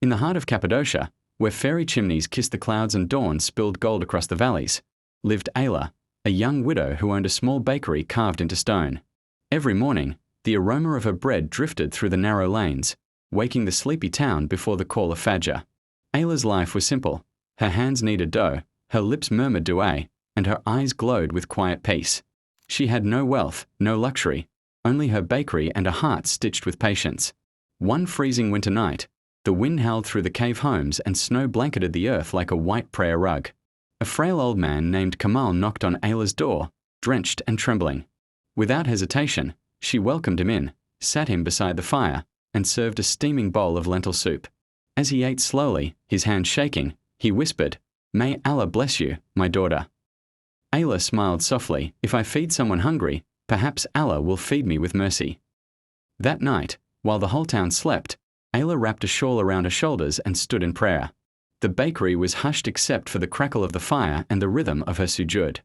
In the heart of Cappadocia, where fairy chimneys kissed the clouds and dawn spilled gold across the valleys, lived Ayla, a young widow who owned a small bakery carved into stone. Every morning, the aroma of her bread drifted through the narrow lanes, waking the sleepy town before the call of Fajr. Ayla's life was simple. Her hands kneaded dough, her lips murmured du'a, and her eyes glowed with quiet peace. She had no wealth, no luxury, only her bakery and a heart stitched with patience. One freezing winter night, the wind howled through the cave homes and snow blanketed the earth like a white prayer rug. A frail old man named Kamal knocked on Ayla's door, drenched and trembling. Without hesitation, she welcomed him in, sat him beside the fire, and served a steaming bowl of lentil soup. As he ate slowly, his hands shaking, he whispered, "May Allah bless you, my daughter." Ayla smiled softly. "If I feed someone hungry, perhaps Allah will feed me with mercy." That night, while the whole town slept, Ayla wrapped a shawl around her shoulders and stood in prayer. The bakery was hushed except for the crackle of the fire and the rhythm of her sujud.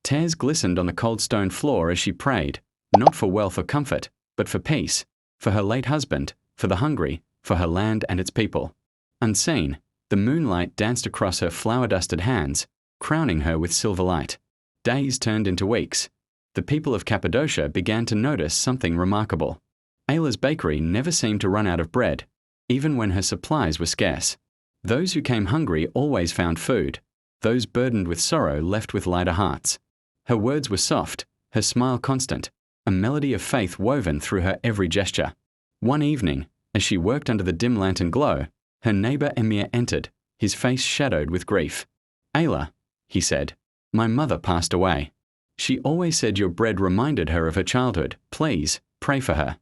Tears glistened on the cold stone floor as she prayed, not for wealth or comfort, but for peace, for her late husband, for the hungry, for her land and its people. Unseen, the moonlight danced across her flour-dusted hands, crowning her with silver light. Days turned into weeks. The people of Cappadocia began to notice something remarkable. Ayla's bakery never seemed to run out of bread, even when her supplies were scarce. Those who came hungry always found food. Those burdened with sorrow left with lighter hearts. Her words were soft, her smile constant, a melody of faith woven through her every gesture. One evening, as she worked under the dim lantern glow, her neighbor Emir entered, his face shadowed with grief. "Ayla," he said, "my mother passed away. She always said your bread reminded her of her childhood. Please, pray for her."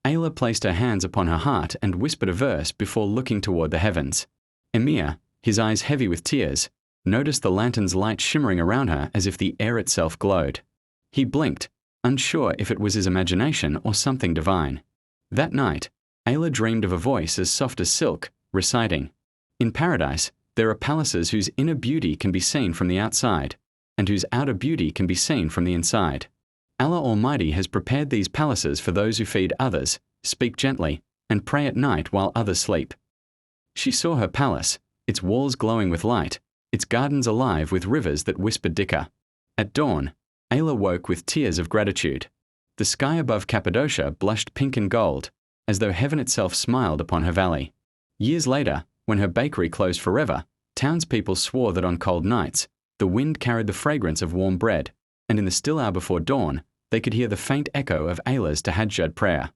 Ayla placed her hands upon her heart and whispered a verse before looking toward the heavens. Emir, his eyes heavy with tears, noticed the lantern's light shimmering around her as if the air itself glowed. He blinked, unsure if it was his imagination or something divine. That night, Ayla dreamed of a voice as soft as silk, reciting, "In paradise, there are palaces whose inner beauty can be seen from the outside, and whose outer beauty can be seen from the inside. Allah Almighty has prepared these palaces for those who feed others, speak gently, and pray at night while others sleep." She saw her palace, its walls glowing with light, its gardens alive with rivers that whispered dhikr. At dawn, Ayla woke with tears of gratitude. The sky above Cappadocia blushed pink and gold, as though heaven itself smiled upon her valley. Years later, when her bakery closed forever, townspeople swore that on cold nights, the wind carried the fragrance of warm bread, and in the still hour before dawn, they could hear the faint echo of Ayla's Tahajjud prayer.